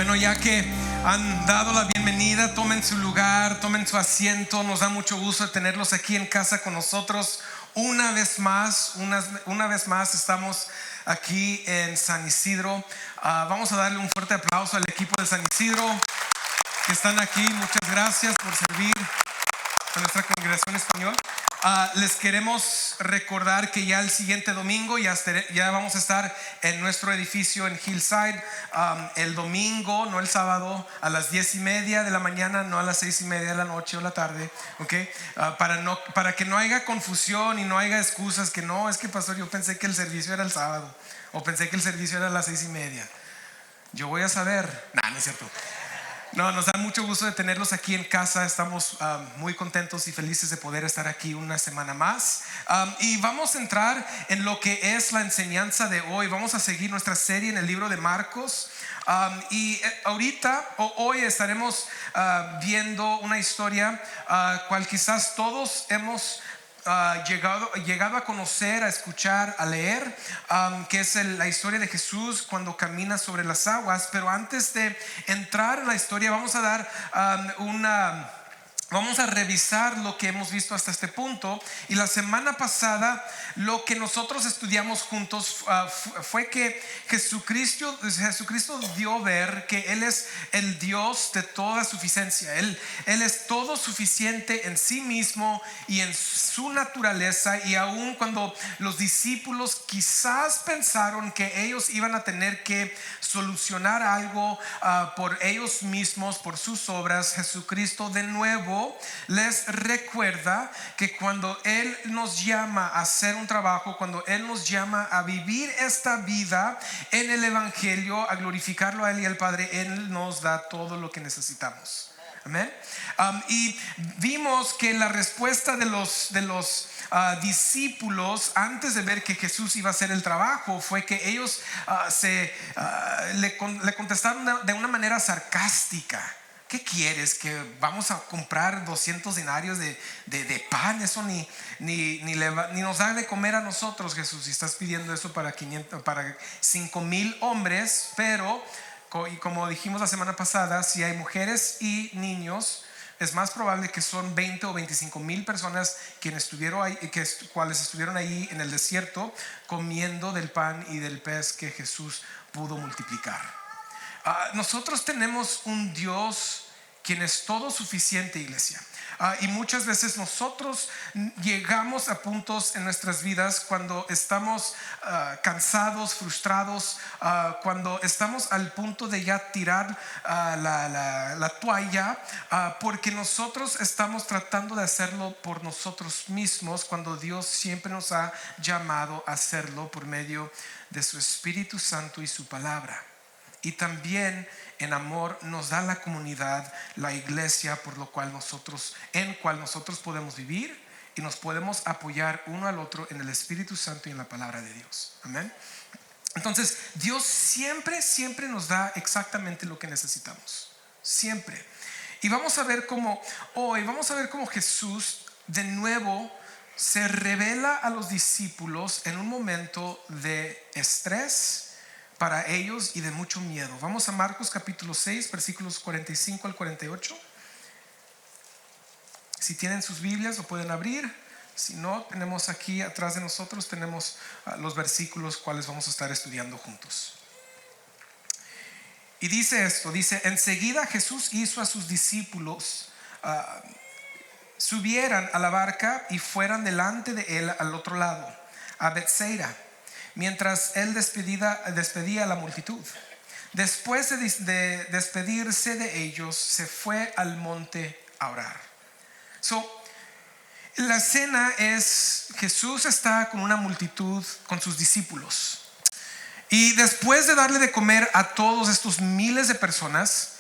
Bueno, ya que han dado la bienvenida, tomen su lugar, tomen su asiento. Nos da mucho gusto de tenerlos aquí en casa con nosotros una vez más. Una vez más estamos aquí en San Isidro. Vamos a darle un fuerte aplauso al equipo de San Isidro que están aquí. Muchas gracias por servir a nuestra congregación español. Les queremos recordar que ya el siguiente domingo ya vamos a estar en nuestro edificio en Hillside, el domingo, no el sábado, a las 10:30 de la mañana, no a las 6:30 de la noche o la tarde, ¿okay? Para que no haya confusión y no haya excusas que no, es que pastor, yo pensé que el servicio era el sábado o pensé que el servicio era a las 6:30. Yo voy a saber. No es cierto. No, nos da mucho gusto de tenerlos aquí en casa. Estamos muy contentos y felices de poder estar aquí una semana más. Y vamos a entrar en lo que es la enseñanza de hoy. Vamos a seguir nuestra serie en el libro de Marcos. Y hoy estaremos viendo una historia cual quizás todos hemos llegado a conocer, a escuchar, a leer, que es la historia de Jesús cuando camina sobre las aguas. Pero antes de entrar en la historia, vamos a dar vamos a revisar lo que hemos visto hasta este punto. Y la semana pasada lo que nosotros estudiamos juntos fue que Jesucristo dio ver que Él es el Dios de toda suficiencia. Él es todo suficiente en sí mismo y en su naturaleza. Y aun cuando los discípulos quizás pensaron que ellos iban a tener que solucionar algo por ellos mismos, por sus obras, Jesucristo de nuevo les recuerda que cuando Él nos llama a hacer un trabajo, cuando Él nos llama a vivir esta vida en el Evangelio, a glorificarlo a Él y al Padre, Él nos da todo lo que necesitamos. Amén. Y vimos que la respuesta de los discípulos antes de ver que Jesús iba a hacer el trabajo fue que ellos le contestaron de una manera sarcástica. ¿Qué quieres? ¿Que vamos a comprar 200 denarios de pan? Eso ni nos da de comer a nosotros, Jesús. Si estás pidiendo eso para 5,000 hombres. Pero, y como dijimos la semana pasada, si hay mujeres y niños, es más probable que son 20 o 25,000 personas cuales estuvieron ahí en el desierto comiendo del pan y del pez que Jesús pudo multiplicar. Nosotros tenemos un Dios quien es todo suficiente, iglesia. Y muchas veces nosotros llegamos a puntos en nuestras vidas cuando estamos cansados, frustrados, cuando estamos al punto de ya tirar la toalla, porque nosotros estamos tratando de hacerlo por nosotros mismos, cuando Dios siempre nos ha llamado a hacerlo por medio de su Espíritu Santo y su palabra. Y también en amor nos da la comunidad, la iglesia, en cual nosotros podemos vivir y nos podemos apoyar uno al otro en el Espíritu Santo y en la palabra de Dios. Amén. Entonces Dios siempre nos da exactamente lo que necesitamos. Siempre. Y vamos a ver cómo Jesús de nuevo se revela a los discípulos en un momento de estrés para ellos y de mucho miedo. Vamos a Marcos capítulo 6, versículos 45 al 48. Si tienen sus Biblias lo pueden abrir. Si no, tenemos aquí atrás de nosotros tenemos los versículos cuales vamos a estar estudiando juntos. Y dice esto, enseguida Jesús hizo a sus discípulos subieran a la barca y fueran delante de él al otro lado, a Betsaida, mientras él despedía a la multitud. Después de despedirse de ellos, se fue al monte a orar. La escena es: Jesús está con una multitud, con sus discípulos, y después de darle de comer a todos estos miles de personas,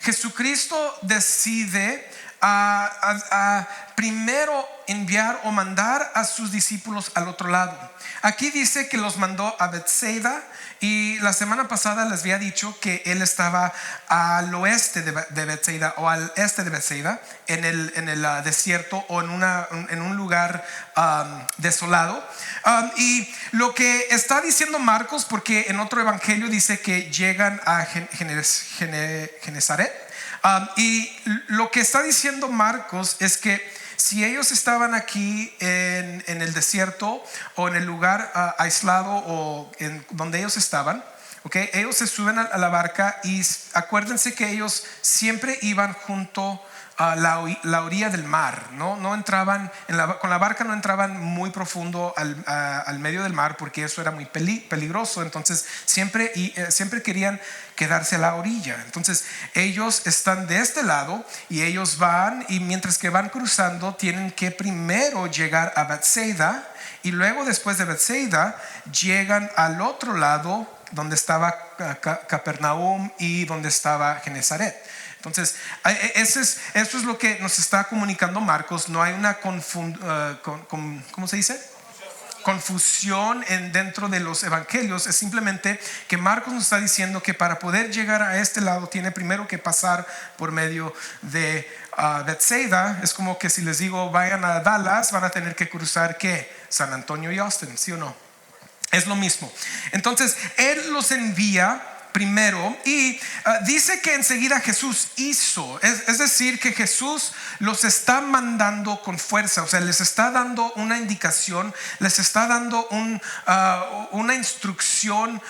Jesucristo decide a primero enviar o mandar a sus discípulos al otro lado. Aquí dice que los mandó a Bethsaida, y la semana pasada les había dicho que él estaba al oeste de Bethsaida o al este de Bethsaida, en el desierto, o en un lugar desolado. Y lo que está diciendo Marcos, porque en otro evangelio dice que llegan a Genezaret, y lo que está diciendo Marcos es que si ellos estaban aquí en el desierto o en el lugar aislado o en donde ellos estaban, okay, ellos se suben a la barca, y acuérdense que ellos siempre iban junto a la orilla del mar, no entraban con la barca, no entraban muy profundo al medio del mar, porque eso era muy peligroso. Entonces siempre querían quedarse a la orilla. Entonces ellos están de este lado y ellos van, y mientras que van cruzando tienen que primero llegar a Bethsaida, y luego después de Bethsaida llegan al otro lado donde estaba Capernaum y donde estaba Genezaret. Entonces eso es lo que nos está comunicando Marcos. No hay una ¿cómo se dice? Confusión dentro de los evangelios. Es simplemente que Marcos nos está diciendo que para poder llegar a este lado tiene primero que pasar por medio de Bethsaida. Es como que si les digo vayan a Dallas, van a tener que cruzar ¿qué? San Antonio y Austin, ¿sí o no? Es lo mismo. Entonces él los envía primero, y dice que enseguida Jesús hizo, es decir, que Jesús los está mandando con fuerza. O sea, les está dando una indicación, les está dando una instrucción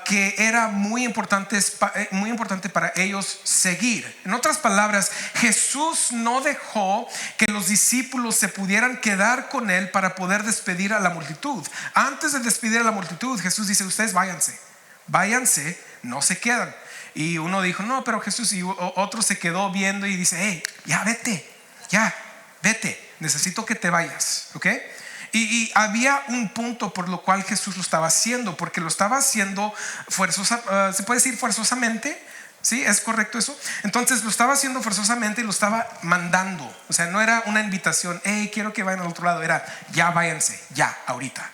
que era muy importante para ellos seguir. En otras palabras, Jesús no dejó que los discípulos se pudieran quedar con él para poder despedir a la multitud. Antes de despedir a la multitud, Jesús dice: ustedes váyanse, no se quedan. Y uno dijo: no, pero Jesús. Y otro se quedó viendo y dice: hey, ya vete, necesito que te vayas, ¿ok? Y había un punto por lo cual Jesús lo estaba haciendo, porque lo estaba haciendo se puede decir forzosamente. ¿Sí? ¿Es correcto eso? Entonces lo estaba haciendo forzosamente y lo estaba mandando. O sea, no era una invitación: hey, quiero que vayan al otro lado. Era: ya váyanse, ya, ahorita,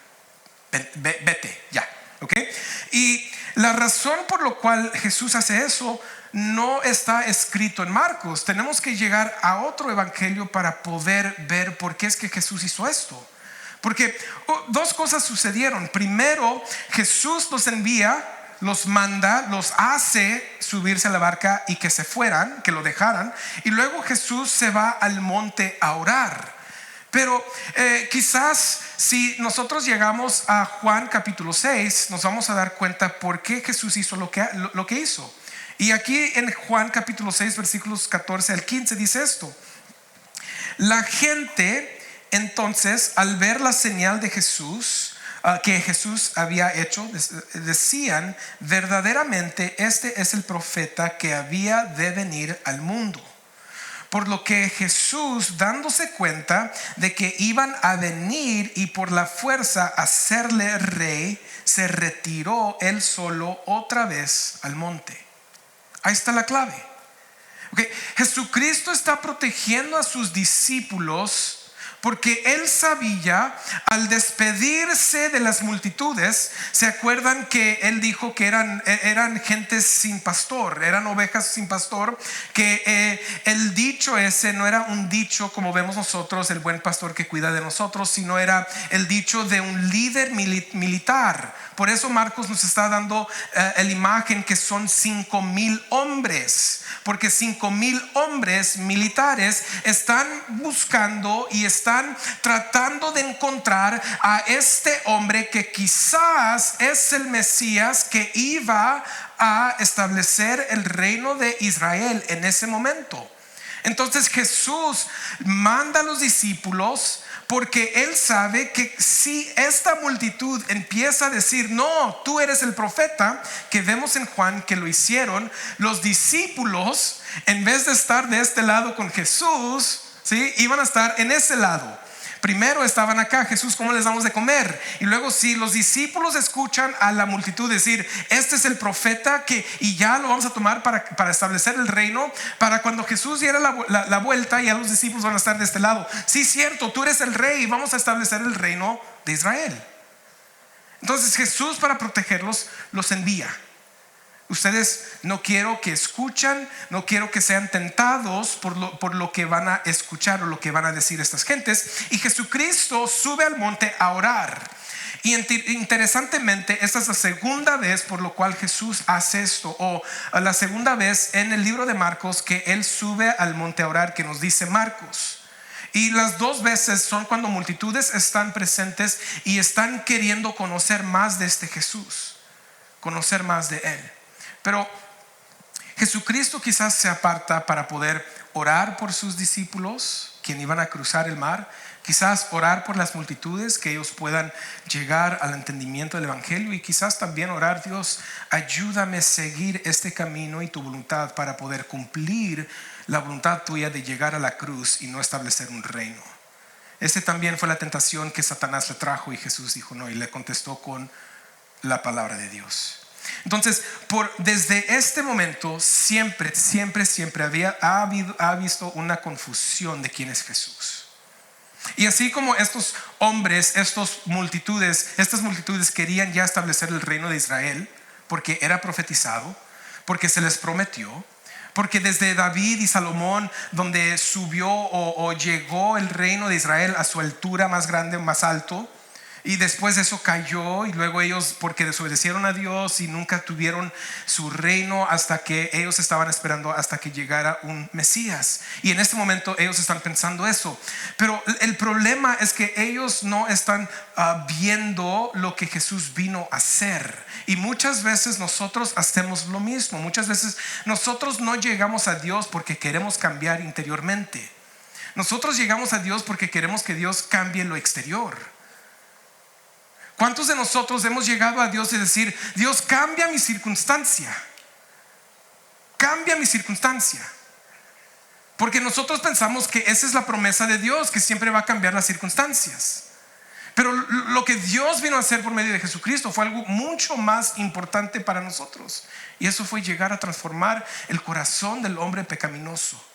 vete, ya, ¿ok? Y la razón por la cual Jesús hace eso no está escrito en Marcos. Tenemos que llegar a otro evangelio para poder ver por qué es que Jesús hizo esto. Porque dos cosas sucedieron. Primero, Jesús los envía, los manda, los hace subirse a la barca y que se fueran, que lo dejaran. Y luego Jesús se va al monte a orar. Pero quizás si nosotros llegamos a Juan capítulo 6, nos vamos a dar cuenta por qué Jesús hizo lo que hizo. Y aquí en Juan capítulo 6 versículos 14 al 15 dice esto: la gente entonces, al ver la señal de Jesús que Jesús había hecho, decían: verdaderamente este es el profeta que había de venir al mundo. Por lo que Jesús, dándose cuenta de que iban a venir y por la fuerza hacerle rey, se retiró él solo otra vez al monte. Ahí está la clave. Okay. Jesucristo está protegiendo a sus discípulos porque él sabía, al despedirse de las multitudes, ¿se acuerdan que él dijo que eran gentes sin pastor, eran ovejas sin pastor? Que el dicho ese no era un dicho como vemos nosotros, el buen pastor que cuida de nosotros, sino era el dicho de un líder militar. Por eso Marcos nos está dando la imagen que son 5,000 hombres, porque 5,000 hombres militares están buscando y están tratando de encontrar a este hombre que quizás es el Mesías que iba a establecer el reino de Israel en ese momento. Entonces Jesús manda a los discípulos porque él sabe que si esta multitud empieza a decir: no, tú eres el profeta, que vemos en Juan que lo hicieron, los discípulos, en vez de estar de este lado con Jesús, ¿sí?, iban a estar en ese lado. primero estaban acá, Jesús, ¿cómo les damos de comer? Y luego si los discípulos escuchan a la multitud decir, este es el profeta y ya lo vamos a tomar para establecer el reino, para cuando Jesús diera la vuelta, ya los discípulos van a estar de este lado. Sí, cierto, tú eres el rey y vamos a establecer el reino de Israel. Entonces Jesús, para protegerlos, los envía. Ustedes no quiero que escuchan, no quiero que sean tentados por lo que van a escuchar o lo que van a decir estas gentes. Y Jesucristo sube al monte a orar. Y interesantemente, esta es la segunda vez por lo cual Jesús hace esto, o la segunda vez en el libro de Marcos que Él sube al monte a orar, que nos dice Marcos. Y las dos veces son cuando multitudes están presentes y están queriendo conocer más de este Jesús, conocer más de Él. Pero Jesucristo quizás se aparta para poder orar por sus discípulos, quienes iban a cruzar el mar. Quizás orar por las multitudes, que ellos puedan llegar al entendimiento del evangelio. Y quizás también orar, Dios, ayúdame a seguir este camino y tu voluntad para poder cumplir la voluntad tuya de llegar a la cruz y no establecer un reino. Ese también fue la tentación que Satanás le trajo, y Jesús dijo no, y le contestó con la palabra de Dios. Entonces, desde este momento siempre ha visto una confusión de quién es Jesús. Y así como estos hombres, estas multitudes querían ya establecer el reino de Israel, porque era profetizado, porque se les prometió, porque desde David y Salomón, donde subió o llegó el reino de Israel a su altura más grande, más alto, y después de eso cayó, y luego ellos, porque desobedecieron a Dios y nunca tuvieron su reino hasta que ellos estaban esperando hasta que llegara un Mesías. Y en este momento ellos están pensando eso. Pero el problema es que ellos no están viendo lo que Jesús vino a hacer. Y muchas veces nosotros hacemos lo mismo. Muchas veces nosotros no llegamos a Dios porque queremos cambiar interiormente. Nosotros llegamos a Dios porque queremos que Dios cambie lo exterior. ¿Cuántos de nosotros hemos llegado a Dios y decir, Dios, cambia mi circunstancia? Cambia mi circunstancia. Porque nosotros pensamos que esa es la promesa de Dios, que siempre va a cambiar las circunstancias. Pero lo que Dios vino a hacer por medio de Jesucristo fue algo mucho más importante para nosotros. Y eso fue llegar a transformar el corazón del hombre pecaminoso,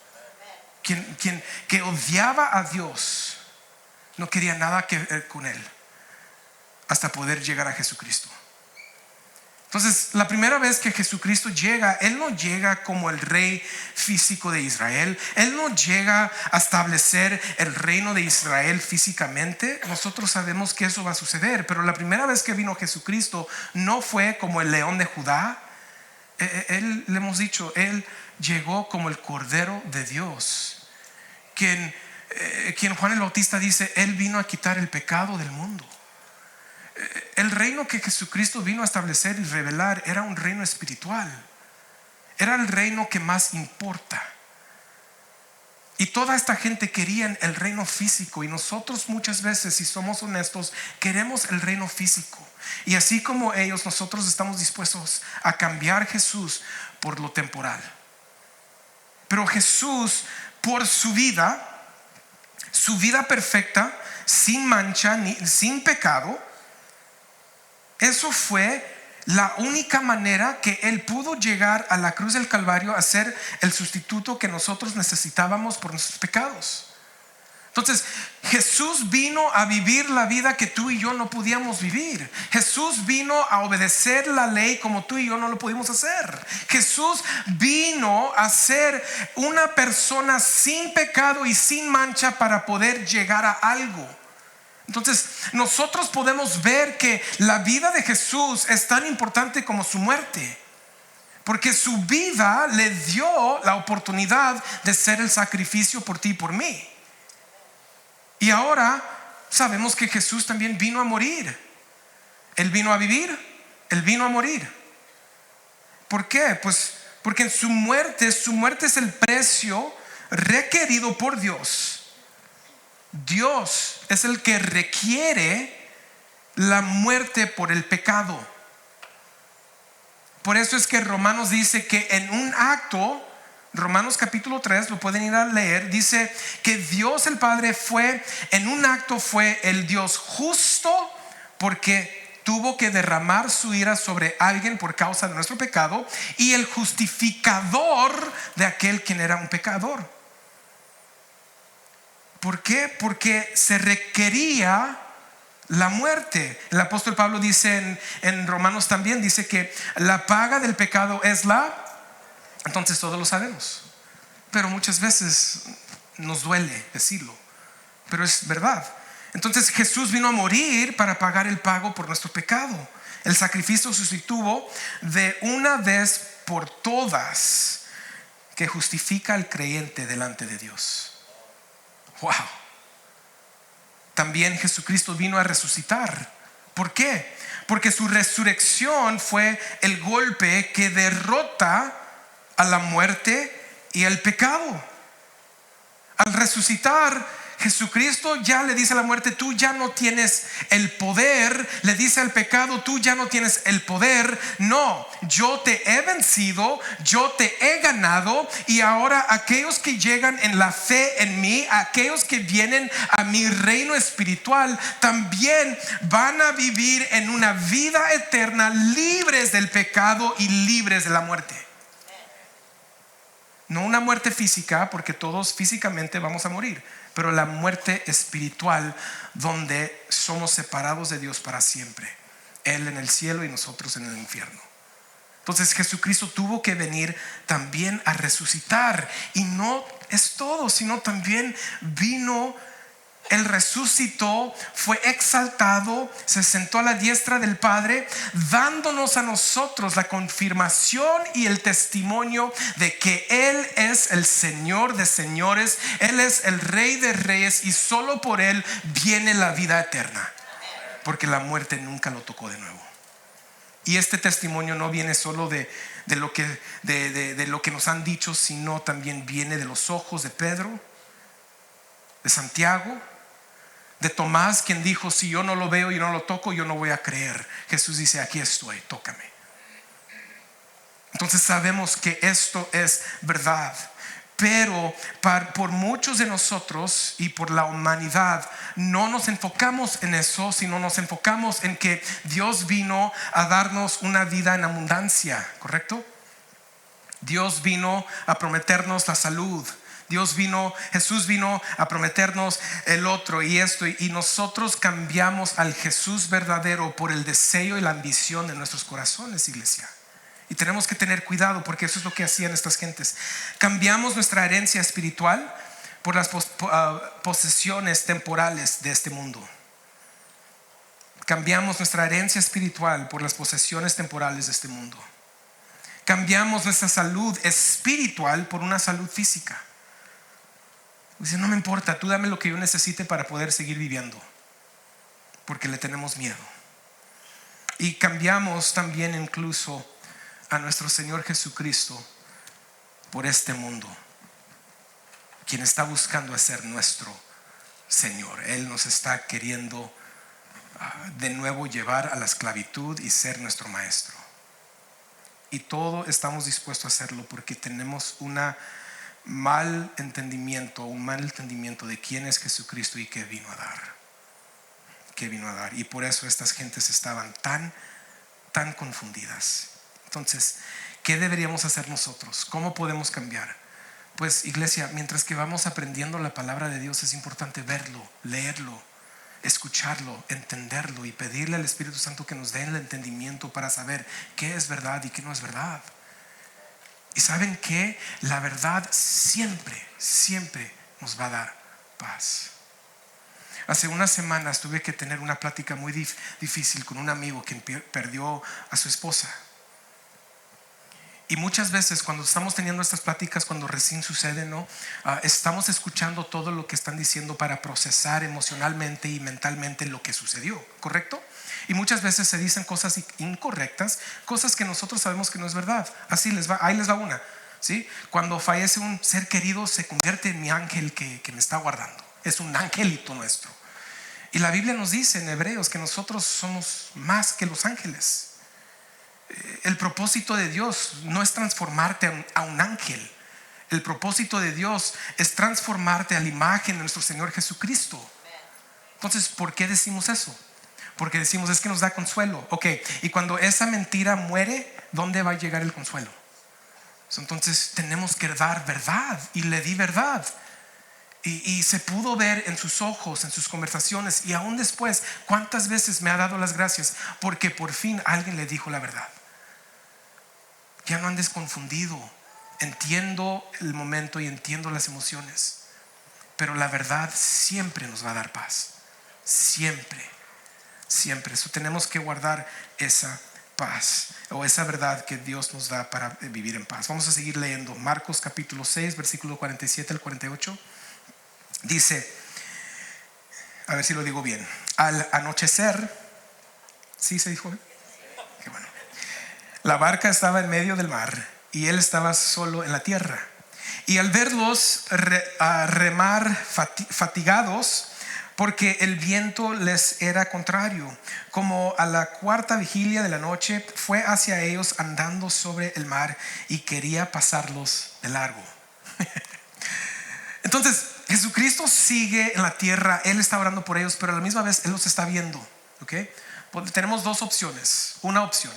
que odiaba a Dios, no quería nada que ver con Él, hasta poder llegar a Jesucristo. Entonces, la primera vez que Jesucristo llega, Él no llega como el rey físico de Israel. Él no llega a establecer el reino de Israel físicamente. Nosotros sabemos que eso va a suceder, pero la primera vez que vino Jesucristo no fue como el león de Judá. Le hemos dicho, Él llegó como el Cordero de Dios, quien Juan el Bautista dice, Él vino a quitar el pecado del mundo. El reino que Jesucristo vino a establecer y revelar era un reino espiritual. Era el reino que más importa. Y toda esta gente quería el reino físico. Y nosotros muchas veces, si somos honestos, queremos el reino físico. Y así como ellos, nosotros estamos dispuestos a cambiar Jesús por lo temporal. Pero Jesús, por su vida perfecta, sin mancha, sin pecado, eso fue la única manera que Él pudo llegar a la cruz del Calvario a ser el sustituto que nosotros necesitábamos por nuestros pecados. Entonces, Jesús vino a vivir la vida que tú y yo no podíamos vivir. Jesús vino a obedecer la ley como tú y yo no lo pudimos hacer. Jesús vino a ser una persona sin pecado y sin mancha para poder llegar a algo. Entonces nosotros podemos ver que la vida de Jesús es tan importante como su muerte, porque su vida le dio la oportunidad de ser el sacrificio por ti y por mí. Y ahora sabemos que Jesús también vino a morir. Él vino a vivir, Él vino a morir. ¿Por qué? Pues porque en su muerte es el precio requerido por Dios. Dios es el que requiere la muerte por el pecado. Por eso es que Romanos dice que en un acto Romanos capítulo 3, lo pueden ir a leer, dice que Dios el Padre fue el Dios justo porque tuvo que derramar su ira sobre alguien por causa de nuestro pecado, y el justificador de aquel quien era un pecador. ¿Por qué? Porque se requería la muerte. El apóstol Pablo dice en Romanos también, dice que la paga del pecado es entonces todos lo sabemos, pero muchas veces nos duele decirlo, pero es verdad. Entonces Jesús vino a morir para pagar el pago por nuestro pecado. El sacrificio sustituvo de una vez por todas, que justifica al creyente delante de Dios. Wow. También Jesucristo vino a resucitar. ¿Por qué? Porque su resurrección fue el golpe que derrota a la muerte y el pecado. Al resucitar, Jesucristo ya le dice a la muerte: tú ya no tienes el poder. Le dice al pecado: tú ya no tienes el poder. No, yo te he vencido, yo te he ganado. Y ahora aquellos que llegan en la fe en mí, aquellos que vienen a mi reino espiritual, también van a vivir en una vida eterna, libres del pecado y libres de la muerte. No una muerte física, porque todos físicamente vamos a morir, pero la muerte espiritual, donde somos separados de Dios para siempre, Él en el cielo y nosotros en el infierno. Entonces Jesucristo tuvo que venir también a resucitar. Y no es todo, sino también vino, Él resucitó, fue exaltado, se sentó a la diestra del Padre, dándonos a nosotros la confirmación y el testimonio de que Él es el Señor de señores, Él es el Rey de reyes, y solo por Él viene la vida eterna, porque la muerte nunca lo tocó de nuevo. Y este testimonio no viene solo de lo que nos han dicho, sino también viene de los ojos de Pedro, de Santiago, de Tomás, quien dijo: si yo no lo veo y no lo toco, yo no voy a creer. Jesús dice: aquí estoy, tócame. Entonces sabemos que esto es verdad. Pero por muchos de nosotros y por la humanidad no nos enfocamos en eso, sino nos enfocamos en que Dios vino a darnos una vida en abundancia, ¿correcto? Dios vino a prometernos la salud. Jesús vino a prometernos el otro y esto, y nosotros cambiamos al Jesús verdadero por el deseo y la ambición de nuestros corazones, iglesia. Y tenemos que tener cuidado, porque eso es lo que hacían estas gentes. Cambiamos nuestra herencia espiritual por las posesiones temporales de este mundo. Cambiamos nuestra herencia espiritual por las posesiones temporales de este mundo. Cambiamos nuestra salud espiritual por una salud física. Dice: no me importa, tú dame lo que yo necesite para poder seguir viviendo, porque le tenemos miedo. Y cambiamos también incluso a nuestro Señor Jesucristo por este mundo, quien está buscando ser nuestro Señor. Él nos está queriendo de nuevo llevar a la esclavitud y ser nuestro maestro. Y todo estamos dispuestos a hacerlo porque tenemos un mal entendimiento de quién es Jesucristo y qué vino a dar. Y por eso estas gentes estaban tan confundidas. Entonces, ¿qué deberíamos hacer nosotros? ¿Cómo podemos cambiar? Pues, iglesia, mientras que vamos aprendiendo la palabra de Dios, es importante verlo, leerlo, escucharlo, entenderlo y pedirle al Espíritu Santo que nos dé el entendimiento para saber qué es verdad y qué no es verdad. Y saben que la verdad siempre nos va a dar paz. Hace unas semanas tuve que tener una plática muy difícil con un amigo que perdió a su esposa. Y muchas veces cuando estamos teniendo estas pláticas, cuando recién sucede, estamos escuchando todo lo que están diciendo para procesar emocionalmente y mentalmente lo que sucedió, ¿correcto? Y muchas veces se dicen cosas incorrectas, cosas que nosotros sabemos que no es verdad. Ahí les va una, ¿sí? Cuando fallece un ser querido, se convierte en mi ángel que me está guardando. Es un angelito nuestro. Y la Biblia nos dice en Hebreos que nosotros somos más que los ángeles. El propósito de Dios no es transformarte a un ángel. El propósito de Dios es transformarte a la imagen de nuestro Señor Jesucristo. Entonces, ¿por qué decimos eso? Porque decimos, es que nos da consuelo. Ok, y cuando esa mentira muere, ¿dónde va a llegar el consuelo? Entonces tenemos que dar verdad, y le di verdad. Y se pudo ver en sus ojos, en sus conversaciones, y aún después, cuántas veces me ha dado las gracias porque por fin alguien le dijo la verdad. Ya no andes confundido. Entiendo el momento y entiendo las emociones, pero la verdad siempre nos va a dar paz. Siempre. Eso, tenemos que guardar esa paz o esa verdad que Dios nos da para vivir en paz. Vamos a seguir leyendo Marcos capítulo 6 versículo 47 al 48. Dice, a ver si lo digo bien: al anochecer, ¿sí se dijo bien? Qué bueno. La barca estaba en medio del mar y él estaba solo en la tierra. Y al verlos remar fatigados, porque el viento les era contrario, como a la cuarta vigilia de la noche, fue hacia ellos andando sobre el mar y quería pasarlos de largo. Entonces Jesucristo sigue en la tierra, Él está orando por ellos, pero a la misma vez Él los está viendo. ¿Okay? Tenemos dos opciones. Una opción: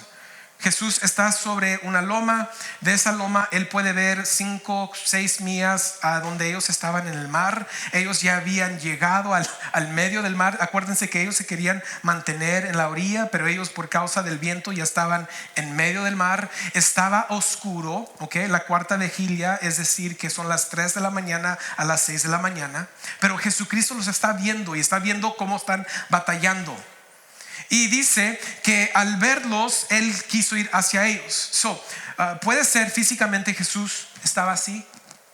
Jesús está sobre una loma. De esa loma Él puede ver 5, 6 millas a donde ellos estaban en el mar. Ellos ya habían llegado al medio del mar. Acuérdense que ellos se querían mantener en la orilla, pero ellos por causa del viento ya estaban en medio del mar. Estaba oscuro, ¿okay? La cuarta vigilia, es decir que son las 3 de la mañana a las 6 de la mañana. Pero Jesucristo los está viendo y está viendo cómo están batallando. Y dice que al verlos Él quiso ir hacia ellos. Puede ser físicamente Jesús estaba así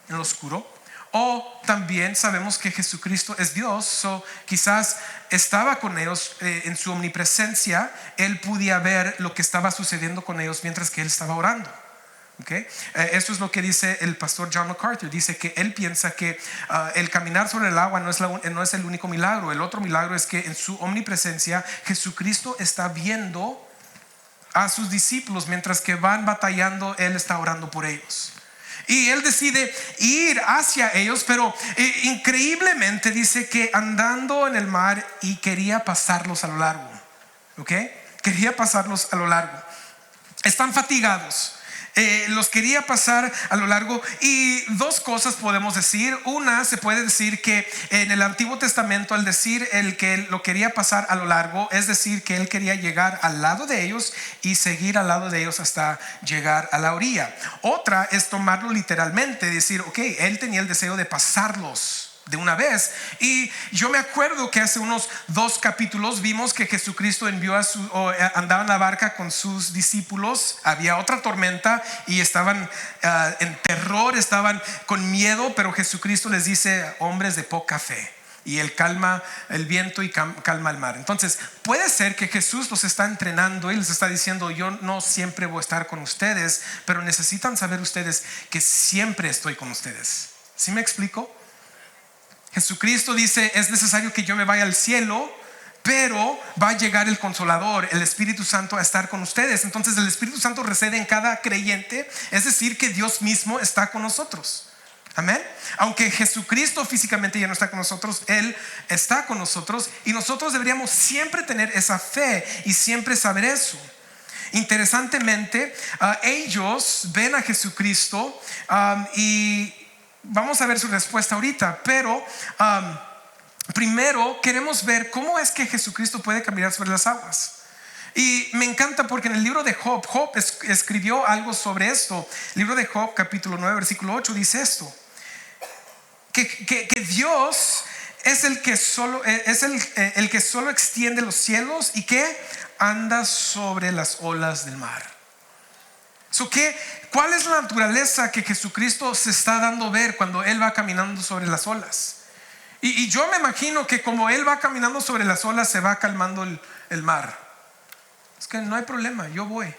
en lo oscuro, o también sabemos que Jesucristo es Dios. Quizás estaba con ellos en su omnipresencia. Él podía ver lo que estaba sucediendo con ellos mientras que Él estaba orando. Okay. Eso es lo que dice el pastor John MacArthur. Dice que él piensa que el caminar sobre el agua no es el único milagro. El otro milagro es que en su omnipresencia Jesucristo está viendo a sus discípulos mientras que van batallando. Él está orando por ellos y Él decide ir hacia ellos, pero increíblemente dice que andando en el mar y quería pasarlos a lo largo. Okay. Quería pasarlos a lo largo. Están fatigados. Los quería pasar a lo largo. Y dos cosas podemos decir. Una, se puede decir que en el Antiguo Testamento, al decir el que lo quería pasar a lo largo, es decir que Él quería llegar al lado de ellos y seguir al lado de ellos hasta llegar a la orilla. Otra es tomarlo literalmente, decir, ok, Él tenía el deseo de pasarlos de una vez. Y yo me acuerdo que hace unos 2 capítulos vimos que Jesucristo envió andaba en la barca con sus discípulos. Había otra tormenta y estaban en terror, estaban con miedo, pero Jesucristo les dice: hombres de poca fe. Y Él calma el viento y calma el mar. Entonces puede ser que Jesús los está entrenando y les está diciendo: yo no siempre voy a estar con ustedes, pero necesitan saber ustedes que siempre estoy con ustedes. ¿Sí me explico? Jesucristo dice: es necesario que yo me vaya al cielo, pero va a llegar el Consolador, el Espíritu Santo, a estar con ustedes. Entonces el Espíritu Santo reside en cada creyente, es decir que Dios mismo está con nosotros. Amén. Aunque Jesucristo físicamente ya no está con nosotros, Él está con nosotros, y nosotros deberíamos siempre tener esa fe y siempre saber eso. Interesantemente, ellos ven a Jesucristo y vamos a ver su respuesta ahorita, pero primero queremos ver cómo es que Jesucristo puede caminar sobre las aguas. Y me encanta porque en el libro de Job escribió algo sobre esto. El libro de Job capítulo 9 versículo 8 dice esto: que Dios es el que solo extiende los cielos y que anda sobre las olas del mar. ¿Cuál es la naturaleza que Jesucristo se está dando a ver cuando Él va caminando sobre las olas? Y yo me imagino que como Él va caminando sobre las olas, se va calmando el mar. Es que no hay problema, yo voy.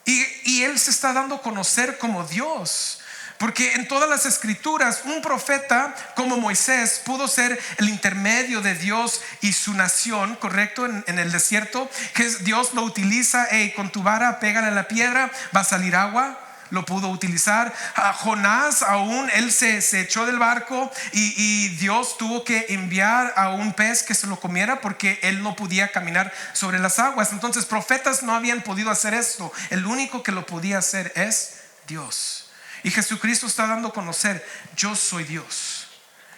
Y Él se está dando a conocer como Dios. Porque en todas las escrituras, un profeta como Moisés pudo ser el intermedio de Dios y su nación, correcto, en el desierto, que Dios lo utiliza: con tu vara pégale a la piedra, va a salir agua. lo pudo utilizar. A Jonás aún, él se echó del barco y Dios tuvo que enviar a un pez que se lo comiera porque él no podía caminar sobre las aguas. Entonces profetas no habían podido hacer esto. El único que lo podía hacer es Dios. Y Jesucristo está dando a conocer: yo soy Dios.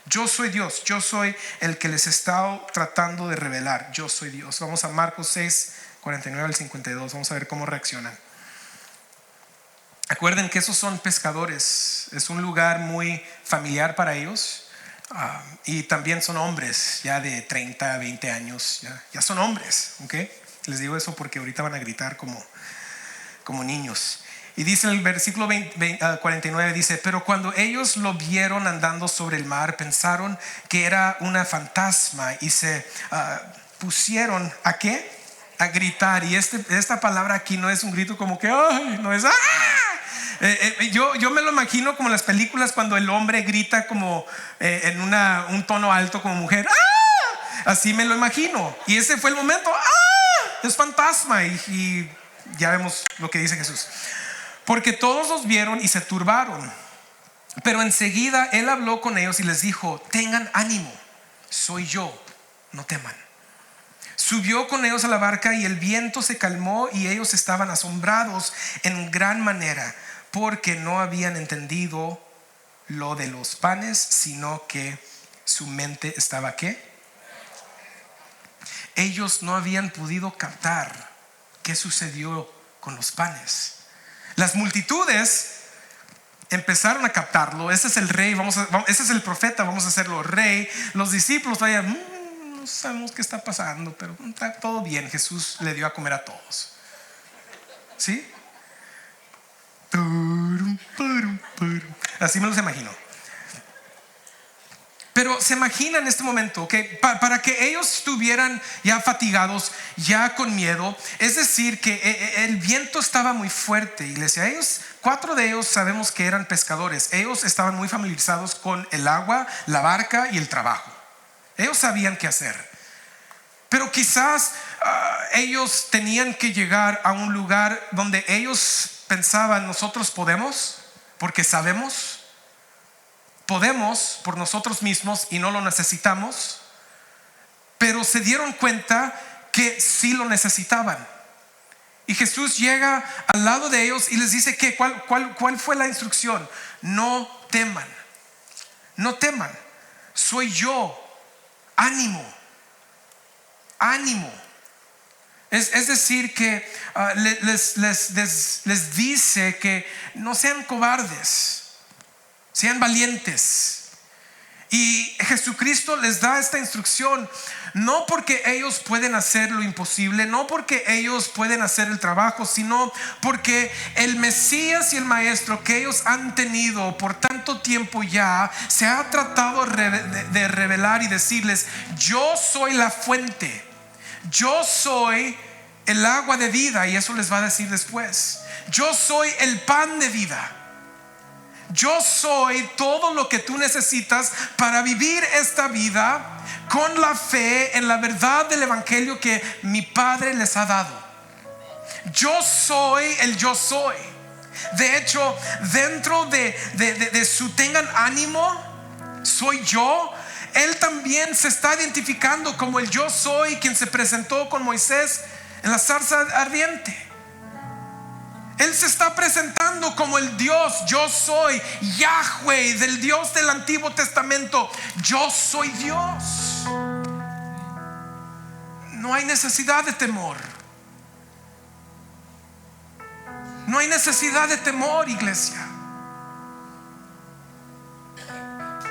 Yo soy Dios, yo soy el que les está tratando de revelar. Yo soy Dios. Vamos a Marcos 6, 49 al 52. Vamos a ver cómo reaccionan. Acuerden que esos son pescadores. Es un lugar muy familiar para ellos. Y también son hombres ya de 30, 20 años. Ya son hombres, ¿okay? Les digo eso porque ahorita van a gritar como niños. Y dice en el versículo 49, dice: pero cuando ellos lo vieron andando sobre el mar, pensaron que era una fantasma y se pusieron ¿a qué? A gritar. Y esta palabra aquí no es un grito como que ¡ay! No es ¡ah! Yo me lo imagino como en las películas cuando el hombre grita como en un tono alto como mujer ¡ah! Así me lo imagino. Y ese fue el momento ¡ah! Es fantasma. Y ya vemos lo que dice Jesús. Porque todos los vieron y se turbaron. Pero enseguida él habló con ellos y les dijo: tengan ánimo, soy yo, no teman. Subió con ellos a la barca y el viento se calmó y ellos estaban asombrados en gran manera, porque no habían entendido lo de los panes, sino que su mente estaba ¿qué? Ellos no habían podido captar qué sucedió con los panes. Las multitudes empezaron a captarlo. Ese es el rey, ese es el profeta, vamos a hacerlo rey. Los discípulos vayan, no sabemos qué está pasando, pero está todo bien. Jesús le dio a comer a todos. ¿Sí? Así me los imagino. Pero se imagina en este momento que para que ellos estuvieran ya fatigados, ya con miedo, es decir que el viento estaba muy fuerte. Iglesia, ellos, 4 de ellos sabemos que eran pescadores. Ellos estaban muy familiarizados con el agua, la barca y el trabajo. Ellos sabían qué hacer. Pero quizás ellos tenían que llegar a un lugar donde ellos pensaban: nosotros podemos porque sabemos. Podemos por nosotros mismos y no lo necesitamos. Pero se dieron cuenta que sí lo necesitaban. Y Jesús llega al lado de ellos y les dice que ¿cuál fue la instrucción? No teman. No teman. Soy yo. Ánimo. Ánimo. Es decir que les dice que no sean cobardes, sean valientes. Y Jesucristo les da esta instrucción no porque ellos pueden hacer lo imposible, no porque ellos pueden hacer el trabajo, sino porque el Mesías y el Maestro que ellos han tenido por tanto tiempo ya se ha tratado de revelar y decirles: yo soy la fuente, yo soy el agua de vida. Y eso les va a decir después: yo soy el pan de vida. Yo soy todo lo que tú necesitas para vivir esta vida con la fe en la verdad del evangelio que mi Padre les ha dado. Yo soy el yo soy. De hecho, dentro de su tengan ánimo, soy yo. Él también se está identificando como el yo soy, quien se presentó con Moisés en la zarza ardiente. Él se está presentando como el Dios, yo soy Yahweh, del Dios del Antiguo Testamento. Yo soy Dios. No hay necesidad de temor. No hay necesidad de temor, iglesia.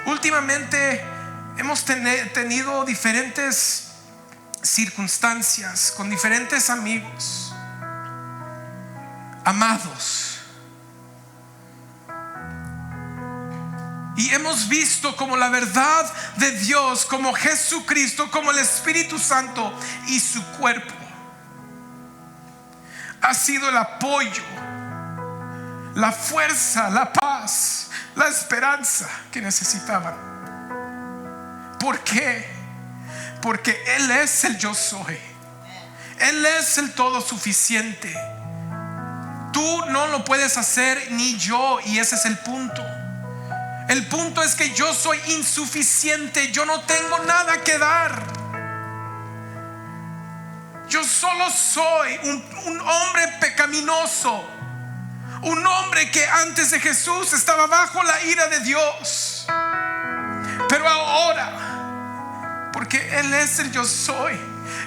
Últimamente hemos tenido diferentes circunstancias con diferentes amigos amados, y hemos visto como la verdad de Dios, como Jesucristo, como el Espíritu Santo y su cuerpo ha sido el apoyo, la fuerza, la paz, la esperanza que necesitaban. ¿Por qué? Porque Él es el yo soy. Él es el todo suficiente. tú no lo puedes hacer ni yo, y ese es el punto. El punto es que yo soy insuficiente, yo no tengo nada que dar. Yo solo soy un hombre pecaminoso, un hombre que antes de Jesús estaba bajo la ira de Dios. Pero ahora, porque Él es el yo soy,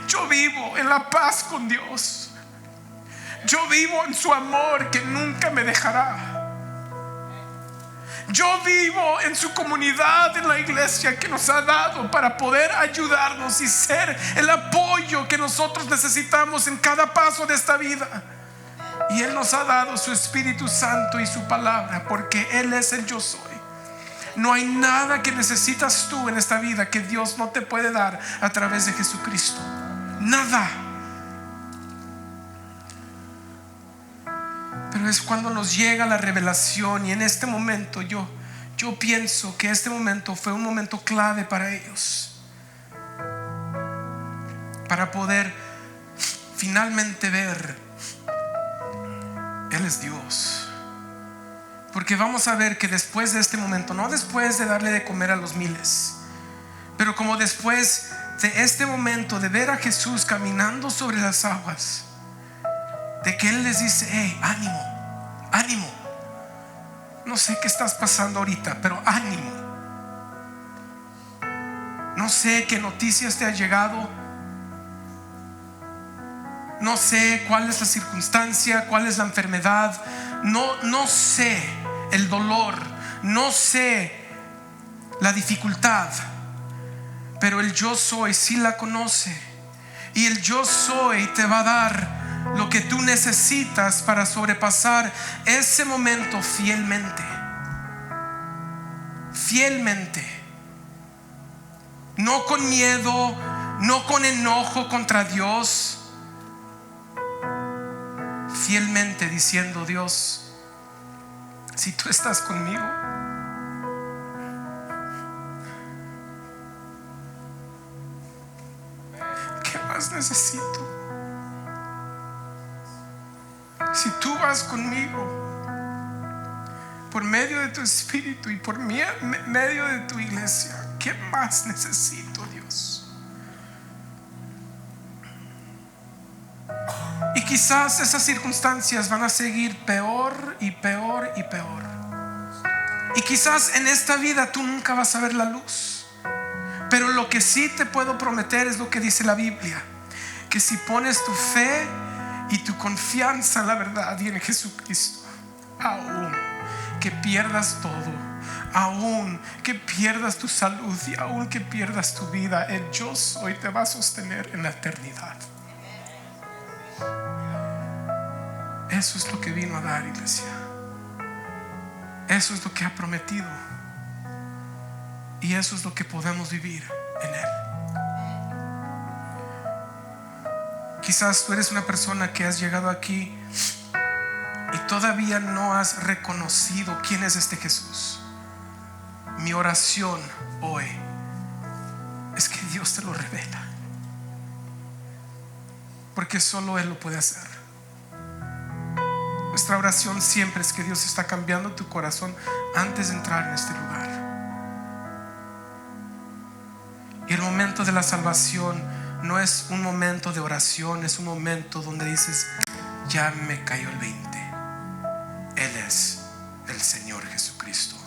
yo vivo en la paz con Dios. Yo vivo en su amor que nunca me dejará. Yo vivo en su comunidad, en la iglesia que nos ha dado para poder ayudarnos y ser el apoyo que nosotros necesitamos en cada paso de esta vida. Y Él nos ha dado su Espíritu Santo y su palabra, porque Él es el yo soy. No hay nada que necesitas tú en esta vida que Dios no te puede dar a través de Jesucristo. Nada. Pero es cuando nos llega la revelación, y en este momento yo pienso que este momento fue un momento clave para ellos, para poder finalmente ver: Él es Dios. Porque vamos a ver que después de este momento, no después de darle de comer a los miles, pero como después de este momento de ver a Jesús caminando sobre las aguas, de que Él les dice: hey, ánimo, ánimo. No sé qué estás pasando ahorita, pero ánimo. No sé qué noticias te ha llegado. No sé cuál es la circunstancia, cuál es la enfermedad. No sé el dolor. No sé la dificultad. Pero el yo soy sí la conoce. Y el yo soy te va a dar lo que tú necesitas para sobrepasar ese momento fielmente. Fielmente. No con miedo, no con enojo contra Dios. Fielmente diciendo: Dios, si tú estás conmigo, ¿qué más necesito? Si tú vas conmigo por medio de tu Espíritu y por medio de tu iglesia, ¿qué más necesito, Dios? Y quizás esas circunstancias van a seguir peor y peor y peor. Y quizás en esta vida tú nunca vas a ver la luz. Pero lo que sí te puedo prometer es lo que dice la Biblia: que si pones tu fe y tu confianza en la verdad y en Jesucristo, aún que pierdas todo, aún que pierdas tu salud y aún que pierdas tu vida, el yo soy te va a sostener en la eternidad. Eso es lo que vino a dar, iglesia. Eso es lo que ha prometido. Y eso es lo que podemos vivir en Él. Quizás tú eres una persona que has llegado aquí y todavía no has reconocido quién es este Jesús. Mi oración hoy es que Dios te lo revela, porque solo Él lo puede hacer. Nuestra oración siempre es que Dios está cambiando tu corazón antes de entrar en este lugar. Y el momento de la salvación no es un momento de oración, es un momento donde dices: ya me cayó el 20. Él es el Señor Jesucristo.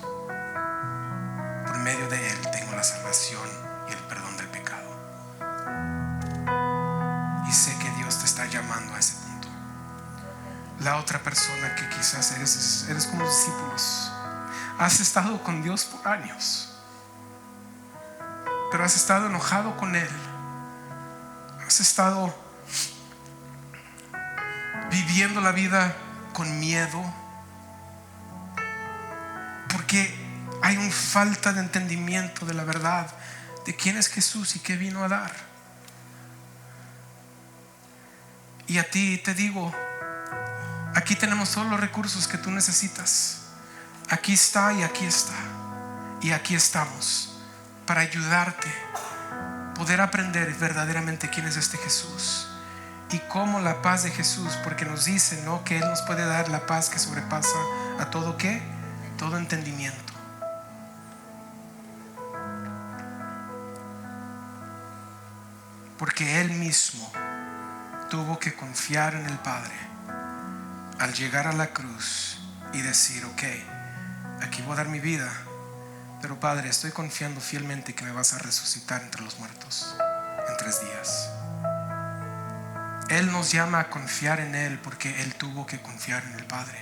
Por medio de Él tengo la salvación y el perdón del pecado. Y sé que Dios te está llamando a ese punto. La otra persona que quizás eres como los discípulos, has estado con Dios por años, pero has estado enojado con Él. Has estado viviendo la vida con miedo, porque hay una falta de entendimiento de la verdad de quién es Jesús y qué vino a dar. Y a ti te digo: aquí tenemos todos los recursos que tú necesitas. Aquí está y aquí está. Y aquí estamos para ayudarte a poder aprender verdaderamente quién es este Jesús y como la paz de Jesús, porque nos dice, ¿no?, que Él nos puede dar la paz que sobrepasa a todo ¿qué? Todo entendimiento. Porque Él mismo tuvo que confiar en el Padre al llegar a la cruz y decir, ok, aquí voy a dar mi vida, pero Padre, estoy confiando fielmente que me vas a resucitar entre los muertos en 3 días. Él nos llama a confiar en Él porque Él tuvo que confiar en el Padre,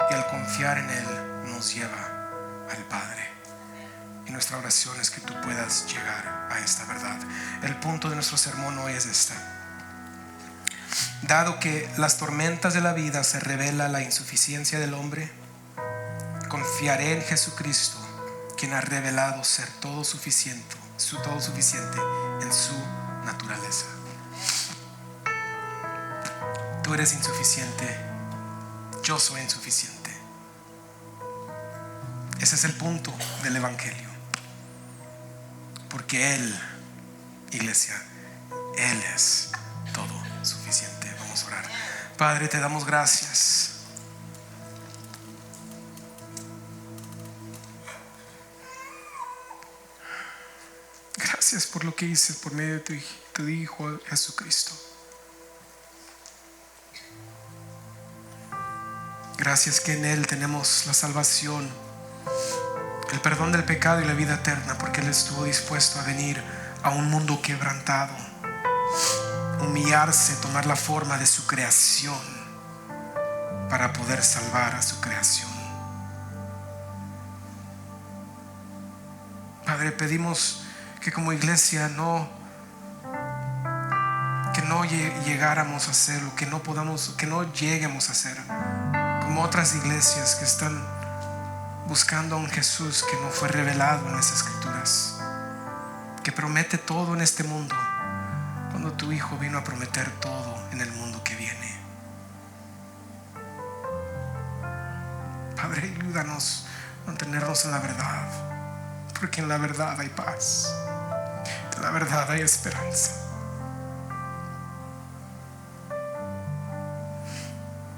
y al confiar en Él nos lleva al Padre. Y nuestra oración es que tú puedas llegar a esta verdad. El punto de nuestro sermón hoy es esta: dado que las tormentas de la vida se revela la insuficiencia del hombre, confiaré en Jesucristo, quien ha revelado ser todo suficiente en su naturaleza. Tú eres insuficiente, yo soy insuficiente. Ese es el punto del Evangelio. Porque Él, iglesia, Él es todo suficiente. Vamos a orar. Padre, te damos gracias. Gracias por lo que hice por medio de tu Hijo Jesucristo. Gracias que en Él tenemos la salvación, el perdón del pecado y la vida eterna, porque Él estuvo dispuesto a venir a un mundo quebrantado, humillarse, tomar la forma de su creación para poder salvar a su creación. Padre, pedimos que como iglesia no llegáramos a hacer lo que no podamos, que no lleguemos a hacer como otras iglesias que están buscando a un Jesús que no fue revelado en las Escrituras, que promete todo en este mundo, cuando tu Hijo vino a prometer todo en el mundo que viene. Padre, ayúdanos a mantenernos en la verdad, porque en la verdad hay paz, en la verdad hay esperanza.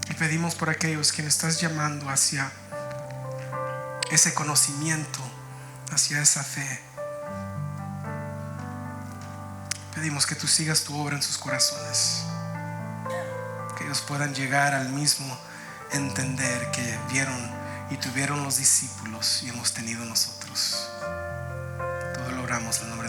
Y pedimos por aquellos que estás llamando hacia ese conocimiento, hacia esa fe. Pedimos que tú sigas tu obra en sus corazones, que ellos puedan llegar al mismo entender que vieron y tuvieron los discípulos y hemos tenido nosotros. Todo lo oramos en el nombre de